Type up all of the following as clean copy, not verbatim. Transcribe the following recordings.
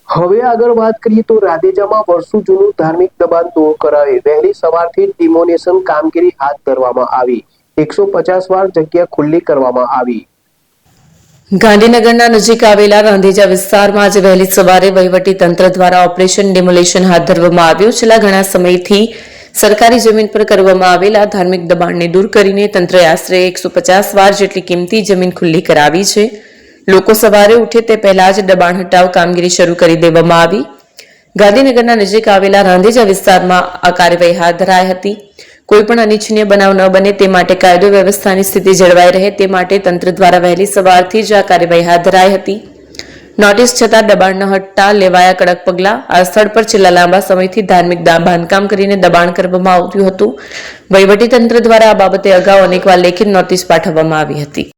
હવે આગળ વાત કરીએ તો રાધેજામાં વર્ષો જૂનું ધાર્મિક દબાણ દૂર કરાવે વહેલી સવારથી ડિમોનેશન કામગીરી હાથ ધરવામાં આવી 150 વાર જગ્યા ખુલ્લી કરવામાં આવી। ગાંધીનગરના નજીક આવેલા રાંધેજા વિસ્તારમાં આજે વહેલી સવારે વહીવટી તંત્ર દ્વારા ઓપરેશન ડિમોલેશન હાથ ધરવામાં આવ્યું। છેલ્લા ઘણા સમયથી સરકારી જમીન પર કરવામાં આવેલા ધાર્મિક દબાણને દૂર કરીને તંત્રએ આશરે 150 વાર જેટલી કિંમતી જમીન ખુલ્લી કરાવી છે। લોકો સવારે ઉઠે તે પહેલા જ દબાણ હટાવ કામગીરી શરૂ કરી દેવામાં આવી। ગાંધીનગરના નજીક આવેલા રાંધેજા વિસ્તારમાં આ કાર્યવાહી હાથ ધરાઈ હતી। કોઈપણ અનિચ્છનીય બનાવ ન બને તે માટે કાયદો વ્યવસ્થાની સ્થિતિ જળવાઈ રહે તે માટે તંત્ર દ્વારા વહેલી સવારથી જ આ કાર્યવાહી હાથ ધરાઈ હતી। નોટિસ છતાં દબાણ ન હટતા લેવાયા કડક પગલાં। આ સ્થળ પર છેલ્લા લાંબા સમયથી ધાર્મિક બાંધકામ કરીને દબાણ કરવામાં આવતું હતું। વહીવટીતંત્ર દ્વારા આ બાબતે અગાઉ અનેકવાર લેખિત નોટિસ પાઠવવામાં આવી હતી।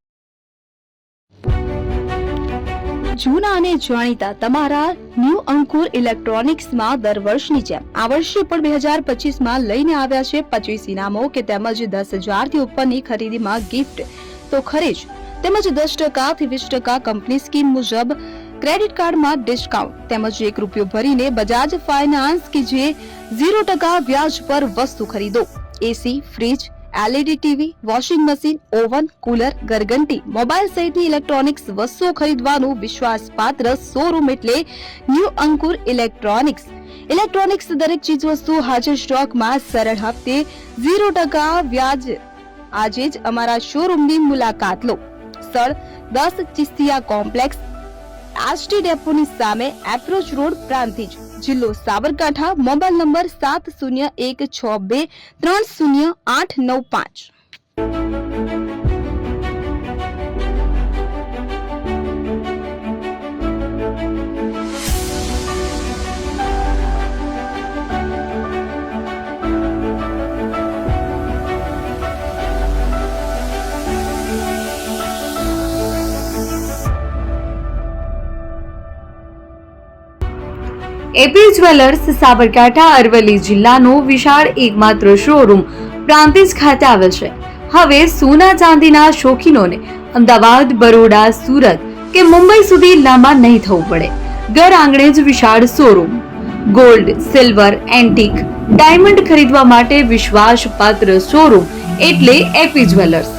જૂના અને જાણીતા તમારા ન્યૂ અંકુર ઇલેક્ટ્રોનિક્સમાં દર વર્ષની જેમ આ વર્ષે પણ 2025માં લઈને આવ્યા છે 25 ઇનામો કે તેમજ 10,000 થી ઉપરની ખરીદીમાં ગિફ્ટ તો ખરી જ, તેમજ 10% થી 20% કંપની સ્કીમ મુજબ ક્રેડિટ કાર્ડમાં ડિસ્કાઉન્ટ તેમજ ₹1 ભરીને બજાજ ફાઇનાન્સ કે જે 0% વ્યાજ પર વસ્તુ ખરીદો। AC, fridge, LED TV, washing machine, oven, cooler, ગરગંટી, મોબાઈલ સહિતની ઇલેક્ટ્રોનિક્સ વસ્તુઓ ખરીદવાનું વિશ્વાસપાત્ર શોરૂમ એટલે ન્યૂ અંકુર ઇલેક્ટ્રોનિક્સ। ઇલેક્ટ્રોનિક્સ દરેક ચીજ વસ્તુ હાજર સ્ટોકમાં સરળ હપ્તે 0% વ્યાજ। આજે જ અમારા શોરૂમની મુલાકાત લો। સ્થળ 10 ચિસ્તિયા કોમ્પ્લેક્સ, આરટી ડેપોની સામે, એપ્રોચ રોડ, પ્રાંતિજ, જિલ્લો Sabarkantha. Mobile number 7012630895। AP jewellers Sabarkantha Aravalli જિલ્લાનો વિશાળ એકમાત્ર શોરૂમ પ્રાંતિજ ખાતે આવેલ છે। હવે સોના ચાંદીના શોખીનોને અમદાવાદ, બરોડા, સુરત કે મુંબઈ સુધી લાંબા નહીં થવું પડે। ઘર આંગણે જ વિશાળ showroom. Gold, silver, antique, diamond ખરીદવા માટે વિશ્વાસપાત્ર શોરૂમ એટલે એપી જ્વેલર્સ।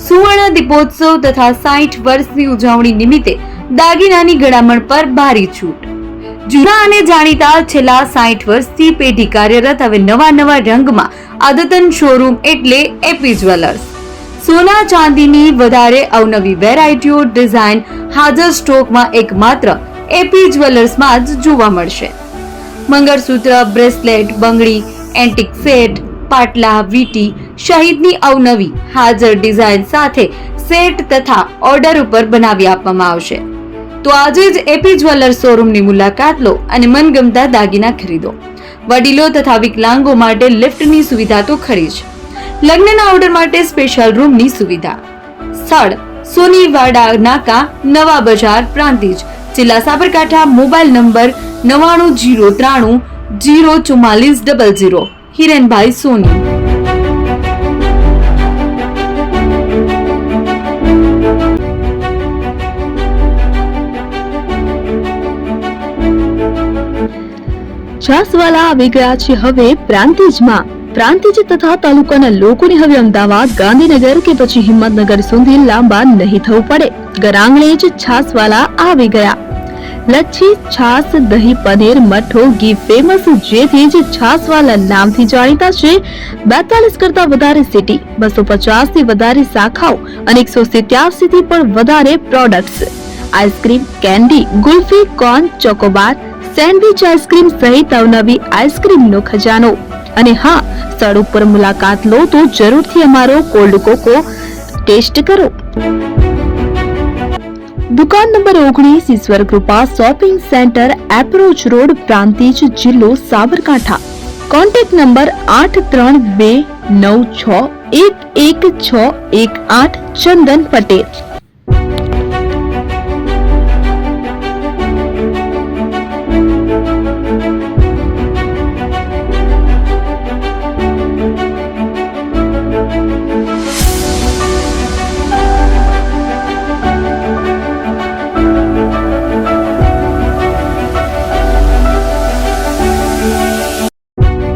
સુવર્ણ દીપોત્સવ તથા 60 વર્ષની ઉજવણી નિમિત્તે દાગીનાની ગળામણ પર ભારી છૂટ। જૂના અને જાણીતા છેલ્લા 60 વર્ષથી પેઢી કાર્યરત હવે નવા રંગમાં અદ્યતન શોરૂમ એટલે એપી જ્વેલર્સ। સોના ચાંદીની વધારે અવનવી વેરાયટીઓ, ડિઝાઇન હાજર સ્ટોકમાં એકમાત્ર એપી જ્વેલર્સમાં જ જોવા મળશે। મંગળસૂત્ર, બ્રેસલેટ, બંગડી, એન્ટિક સેટ, પાટલા, વીટી સહિતની અવનવી હાજર ડિઝાઇન સાથે સેટ તથા ઓર્ડર ઉપર બનાવી આપવામાં આવશે। તો આજે જ એપી જ્વેલર્સ શોરૂમની મુલાકાત લો અને મનગમતા દાગીના ખરીદો। વડીલો તથા વિકલાંગો માટે લિફ્ટની સુવિધા તો ખરી જ, લગ્નના ઓર્ડર માટે સ્પેશિયલ રૂમની સુવિધા। સ્થળ સોનીવાડા નાકા, નવા બજાર, પ્રાંતિજ, જિલ્લા સાબરકાંઠા। Mobile number 9903004400। હિરેનભાઈ સોની। છાસવાલા આવી ગયા છે હવે પ્રાંતિજમાં। પ્રાંતિજ તથા તાલુકાના લોકોને હવે અમદાવાદ, ગાંધીનગર કે પછી હિંમતનગર સુધી લાંબા નહીં થવું પડે। ઘર આંગણે જ છાસવાલા આવી ગયા। લચ્છી, છાસ, દહીં, પનીર, મઠો, ઘી ફેમસ, જેથી જ છાસવાલા નામથી જાણીતા છે। 42 કરતા વધારે સિટી, 250 થી વધારે શાખાઓ અને 187 થી પણ વધારે products. Ice cream, candy, kulfi, corn, Chocobar, sandwich ice cream સહિત અવનવી આઈસ્ક્રીમનો ખજાનો। અને હા, સ્થળ ઉપર મુલાકાત લો તો જરૂરથી અમારો કોલ્ડ કોકો ટેસ્ટ કરો। દુકાન number 19, Ishwar Krupa shopping centre, approach road, Prantij, જિલ્લો સાબરકાંઠા। Contact number 8329611618। ચંદન પટેલ।